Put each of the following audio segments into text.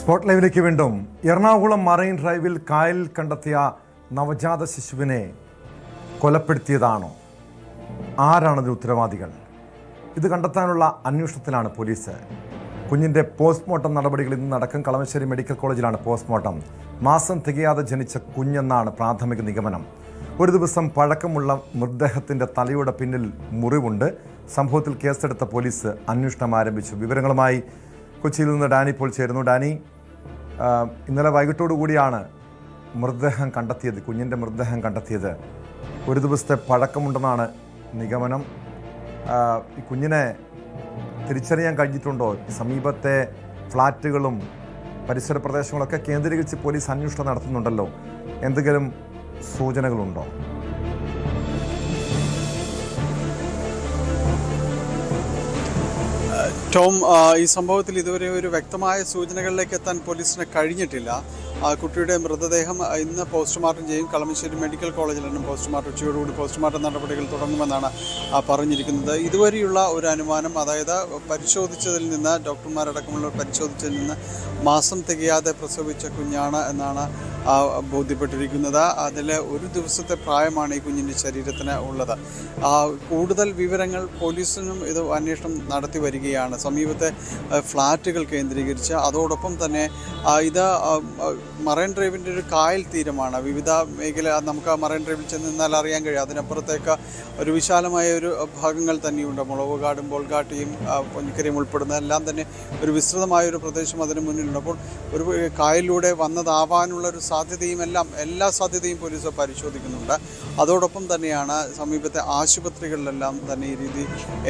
Spot ലൈവിലേക്ക് വീണ്ടും. Ernakulam marine ഡ്രൈവിൽ കായലിൽ കണ്ടെത്തിയ നവജാത ശിശുവിനെ കൊലപ്പെടുത്തിയതാണോ? ആരാണതിന് ഉത്തരവാദികൾ? ഇത് കണ്ടെത്താനുള്ള അന്വേഷണത്തിലാണ് പോലീസ്. കുഞ്ഞിൻ്റെ പോസ്റ്റ്മോർട്ടം നടപടികൾ ഇന്ന് നടക്കും. കളമശ്ശേരി മെഡിക്കൽ കോളേജിലാണ് പോസ്റ്റ്മോർട്ടം. മാസം തികയാതെ ജനിച്ച കുഞ്ഞെന്നാണ് പ്രാഥമിക നിഗമനം. ഒരു ദിവസം പഴക്കമുള്ള മൃതദേഹത്തിൻ്റെ തലയുടെ പിന്നിൽ മുറിവുണ്ട്. സംഭവത്തിൽ കേസെടുത്ത പോലീസ് അന്വേഷണം ആരംഭിച്ചു. വിവരങ്ങളുമായി കൊച്ചിയിൽ നിന്ന് ഡാനി ഇപ്പോൾ ചേരുന്നു. ഡാനി, ഇന്നലെ വൈകിട്ടോടുകൂടിയാണ് മൃതദേഹം കണ്ടെത്തിയത്, കുഞ്ഞിൻ്റെ മൃതദേഹം കണ്ടെത്തിയത്. ഒരു ദിവസത്തെ പഴക്കമുണ്ടെന്നാണ് നിഗമനം. ഈ കുഞ്ഞിനെ തിരിച്ചറിയാൻ കഴിഞ്ഞിട്ടുണ്ടോ? സമീപത്തെ ഫ്ലാറ്റുകളും പരിസര പ്രദേശങ്ങളൊക്കെ കേന്ദ്രീകരിച്ച് പോലീസ് അന്വേഷണം നടത്തുന്നുണ്ടല്ലോ. എന്തെങ്കിലും സൂചനകളുണ്ടോ? ടോം, ഈ സംഭവത്തിൽ ഇതുവരെ ഒരു വ്യക്തമായ സൂചനകളിലേക്ക് എത്താൻ പോലീസിന് കഴിഞ്ഞിട്ടില്ല. കുട്ടിയുടെ മൃതദേഹം ഇന്ന് പോസ്റ്റ്മോർട്ടം ചെയ്യും. കളമശ്ശേരി മെഡിക്കൽ കോളേജിലാണ് പോസ്റ്റ്മോർട്ടം. ഉച്ചയോടുകൂടി പോസ്റ്റ്മോർട്ടം നടപടികൾ തുടങ്ങുമെന്നാണ് പറഞ്ഞിരിക്കുന്നത്. ഇതുവരെയുള്ള ഒരു അനുമാനം, അതായത് പരിശോധിച്ചതിൽ നിന്ന്, ഡോക്ടർമാരടക്കമുള്ള പരിശോധിച്ചതിൽ നിന്ന് മാസം തികയാതെ പ്രസവിച്ച കുഞ്ഞാണ് എന്നാണ് ബോധ്യപ്പെട്ടിരിക്കുന്നത്. അതിൽ ഒരു ദിവസത്തെ പ്രായമാണ് ഈ കുഞ്ഞിൻ്റെ ശരീരത്തിന് ഉള്ളത്. കൂടുതൽ വിവരങ്ങൾ പോലീസിനും ഇത് അന്വേഷണം നടത്തി വരികയാണ്, സമീപത്തെ ഫ്ലാറ്റുകൾ കേന്ദ്രീകരിച്ച്. അതോടൊപ്പം തന്നെ ഇത് മറൈൻ ഡ്രൈവിൻ്റെ ഒരു കായൽ തീരമാണ്. വിവിധ മേഖല നമുക്ക് മറൈൻ ഡ്രൈവിൽ ചെന്ന് നിന്നാൽ അറിയാൻ കഴിയും. അതിനപ്പുറത്തേക്ക് ഒരു വിശാലമായ ഒരു ഭാഗങ്ങൾ തന്നെയുണ്ട്. മുളവുകാടും ബോൾഗാട്ടിയും പൊന്നിക്കരയും ഉൾപ്പെടുന്നതെല്ലാം തന്നെ ഒരു വിസ്തൃതമായൊരു പ്രദേശം അതിന് മുന്നിലുണ്ട്. അപ്പോൾ ഒരു കായലിലൂടെ വന്നതാവാനുള്ള ഒരു സാധ്യതയും എല്ലാ സാധ്യതയും പോലീസ് പരിശോധിക്കുന്നുണ്ട്. അതോടൊപ്പം തന്നെയാണ് സമീപത്തെ ആശുപത്രികളിലെല്ലാം തന്നെ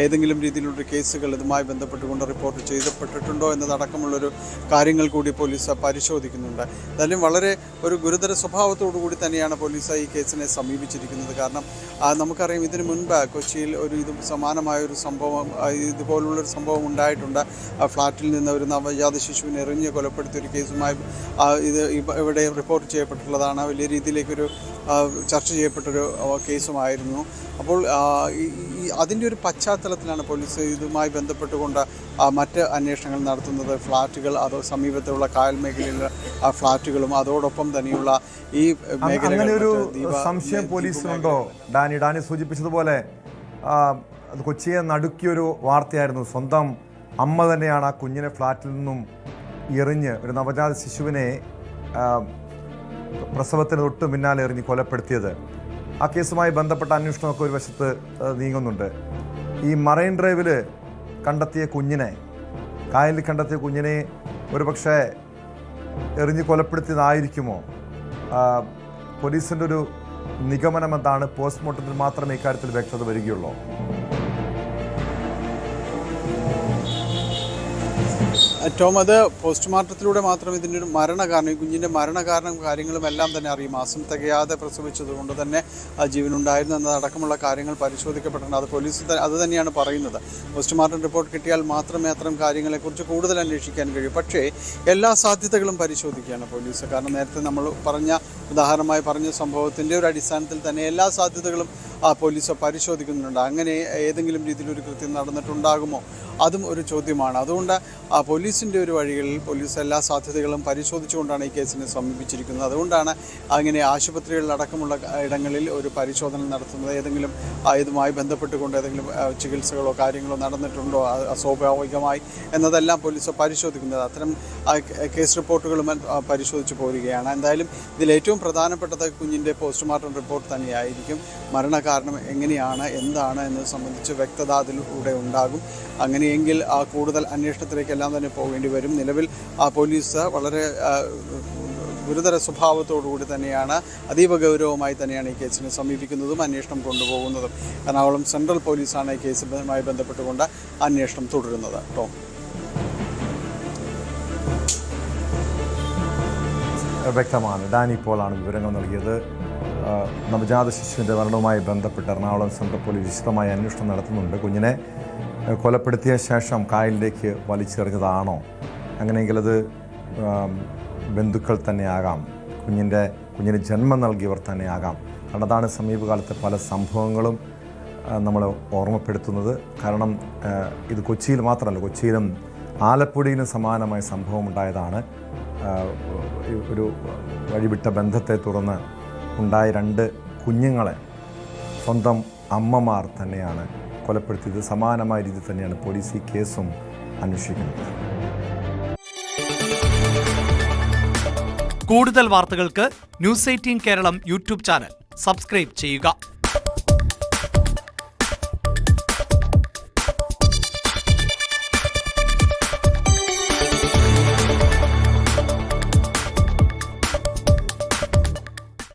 ഏതെങ്കിലും രീതിയിലുള്ള കേസുകൾ ഇതുമായി ബന്ധപ്പെട്ടുകൊണ്ട് റിപ്പോർട്ട് ചെയ്യപ്പെട്ടിട്ടുണ്ടോ എന്നതടക്കമുള്ളൊരു കാര്യങ്ങൾ കൂടി പോലീസ് പരിശോധിക്കുന്നുണ്ട്. എന്തായാലും വളരെ ഒരു ഗുരുതര സ്വഭാവത്തോടു കൂടി തന്നെയാണ് പോലീസ് ഈ കേസിനെ സമീപിച്ചിരിക്കുന്നത്. കാരണം നമുക്കറിയാം, ഇതിനു മുൻപ് കൊച്ചിയിൽ സമാനമായൊരു സംഭവം, ഇതുപോലുള്ളൊരു സംഭവം ഉണ്ടായിട്ടുണ്ട്. ഫ്ലാറ്റിൽ നിന്ന് ഒരു നവജാത ശിശുവിനെ എറിഞ്ഞ് കൊലപ്പെടുത്തിയൊരു കേസുമായി ഇത് ഇവിടെ റിപ്പോർട്ട് ചെയ്യപ്പെട്ടിട്ടുള്ളതാണ്. വലിയ രീതിയിലേക്കൊരു ചർച്ച ചെയ്യപ്പെട്ടൊരു കേസുമായിരുന്നു. അപ്പോൾ അതിൻ്റെ ഒരു പശ്ചാത്തലത്തിലാണ് പോലീസ് ഇതുമായി ബന്ധപ്പെട്ടുകൊണ്ട് മറ്റ് അന്വേഷണങ്ങൾ നടത്തുന്നത്. ഫ്ലാറ്റുകൾ, അതോ സമീപത്തുള്ള കായൽ മേഖലയിലെ ഫ്ലാറ്റുകളും അതോടൊപ്പം തന്നെയുള്ള ഈ മേഖലയൊരു സംശയം പോലീസിനുണ്ടോ? ഡാനി സൂചിപ്പിച്ചതുപോലെ അത് കൊച്ചിയെ നടുക്കിയൊരു വാർത്തയായിരുന്നു. സ്വന്തം അമ്മ തന്നെയാണ് ആ കുഞ്ഞിനെ ഫ്ലാറ്റിൽ നിന്നും എറിഞ്ഞ്, ഒരു നവജാത ശിശുവിനെ പ്രസവത്തിന് തൊട്ട് പിന്നാലെ എറിഞ്ഞ് കൊലപ്പെടുത്തിയത്. ആ കേസുമായി ബന്ധപ്പെട്ട അന്വേഷണമൊക്കെ ഒരു വശത്ത് നീങ്ങുന്നുണ്ട്. ഈ മറൈൻ ഡ്രൈവിൽ കണ്ടെത്തിയ കുഞ്ഞിനെ, കായലിൽ കണ്ടെത്തിയ കുഞ്ഞിനെ ഒരുപക്ഷെ എറിഞ്ഞ് കൊലപ്പെടുത്തിയതായിരിക്കുമോ? പോലീസിൻ്റെ ഒരു നിഗമനം എന്താണ്? പോസ്റ്റ്മോർട്ടത്തിൽ മാത്രമേ ഇക്കാര്യത്തിൽ വ്യക്തത വരികയുള്ളൂ. ടോം, അത് പോസ്റ്റ്മോർട്ടത്തിലൂടെ മാത്രം ഇതിൻ്റെ ഒരു മരണകാരണം, ഈ കുഞ്ഞിൻ്റെ മരണകാരണം കാര്യങ്ങളും എല്ലാം തന്നെ അറിയും. മാസം തികയാതെ പ്രസവിച്ചത് കൊണ്ട് തന്നെ ജീവനുണ്ടായിരുന്നു എന്നതടക്കമുള്ള കാര്യങ്ങൾ പരിശോധിക്കപ്പെട്ടിട്ടുണ്ട്. അത് പോലീസ് അത് തന്നെയാണ് പറയുന്നത്. പോസ്റ്റ്മോർട്ടം റിപ്പോർട്ട് കിട്ടിയാൽ മാത്രമേ അത്തരം കാര്യങ്ങളെക്കുറിച്ച് കൂടുതൽ അന്വേഷിക്കാൻ കഴിയൂ. പക്ഷേ എല്ലാ സാധ്യതകളും പരിശോധിക്കുകയാണ് പോലീസ്. കാരണം നേരത്തെ നമ്മൾ ഉദാഹരണമായി പറഞ്ഞ സംഭവത്തിൻ്റെ ഒരു അടിസ്ഥാനത്തിൽ തന്നെ എല്ലാ സാധ്യതകളും പോലീസ് പരിശോധിക്കുന്നുണ്ട്. അങ്ങനെ ഏതെങ്കിലും രീതിയിലൊരു കൃത്യം നടന്നിട്ടുണ്ടാകുമോ? അതും ഒരു ചോദ്യമാണ്. അതുകൊണ്ട് പോലീസിൻ്റെ ഒരു വഴികളിൽ പോലീസ് എല്ലാ സാധ്യതകളും പരിശോധിച്ചുകൊണ്ടാണ് ഈ കേസിനെ സമീപിച്ചിരിക്കുന്നത്. അതുകൊണ്ടാണ് അങ്ങനെ ആശുപത്രികളിലടക്കമുള്ള ഇടങ്ങളിൽ ഒരു പരിശോധന നടത്തുന്നത്. ഏതെങ്കിലും ഇതുമായി ബന്ധപ്പെട്ടുകൊണ്ട് ഏതെങ്കിലും ചികിത്സകളോ കാര്യങ്ങളോ നടന്നിട്ടുണ്ടോ അസ്വാഭാവികമായി എന്നതെല്ലാം പോലീസ് പരിശോധിക്കുന്നത്. അത്തരം കേസ് റിപ്പോർട്ടുകളും പരിശോധിച്ച് പോരുകയാണ്. എന്തായാലും ഇതിലേറ്റവും പ്രധാനപ്പെട്ടത് കുഞ്ഞിൻ്റെ പോസ്റ്റ്മോർട്ടം റിപ്പോർട്ട് തന്നെയായിരിക്കും. മരണകാരണം എങ്ങനെയാണ്, എന്താണ് എന്നത് സംബന്ധിച്ച് വ്യക്തത അതിലൂടെ ഉണ്ടാകും. അങ്ങനെയെങ്കിൽ കൂടുതൽ അന്വേഷണത്തിലേക്കെല്ലാം തന്നെ പോകേണ്ടി വരും. നിലവിൽ പോലീസ് വളരെ ഗുരുതര സ്വഭാവത്തോടുകൂടി തന്നെയാണ്, അതീവ ഗൗരവമായി തന്നെയാണ് ഈ കേസിനെ സമീപിക്കുന്നതും അന്വേഷണം കൊണ്ടുപോകുന്നതും. എറണാകുളം സെൻട്രൽ പോലീസാണ് ഈ കേസുമായി ബന്ധപ്പെട്ടുകൊണ്ട് അന്വേഷണം തുടരുന്നത്. ടോം, വ്യക്തമാണ്. ഡാനി പോളാണ് വിവരങ്ങൾ നൽകിയത്. നവജാത ശിശുവിൻ്റെ മരണവുമായി ബന്ധപ്പെട്ട് എറണാകുളം സെൻട്രൽ പോലീസ് വിശദമായ അന്വേഷണം നടത്തുന്നുണ്ട്. കുഞ്ഞിനെ കൊലപ്പെടുത്തിയ ശേഷം കായലിലേക്ക് വലിച്ചെറിഞ്ഞതാണോ? അങ്ങനെയെങ്കിൽ അത് ബന്ധുക്കൾ തന്നെയാകാം, കുഞ്ഞിന് ജന്മം നൽകിയവർ തന്നെയാകാം. കാരണം അതാണ് സമീപകാലത്തെ പല സംഭവങ്ങളും നമ്മൾ ഓർമ്മപ്പെടുത്തുന്നത്. കാരണം ഇത് കൊച്ചിയിൽ മാത്രമല്ല, കൊച്ചിയിലും ആലപ്പുഴയിലും സമാനമായ സംഭവം ഉണ്ടായതാണ്. ഒരു വഴിവിട്ട ബന്ധത്തെ തുടർന്ന് ഉണ്ടായ 2 കുഞ്ഞുങ്ങളെ സ്വന്തം അമ്മമാർ തന്നെയാണ് കൊലപ്പെടുത്തിയത്. സമാനമായ രീതിയിൽ തന്നെയാണ് പോലീസ് ഈ കേസും അന്വേഷിക്കുന്നത്. കൂടുതൽ വാർത്തകൾക്ക് news 18 Keralam YouTube channel subscribe ചെയ്യുക.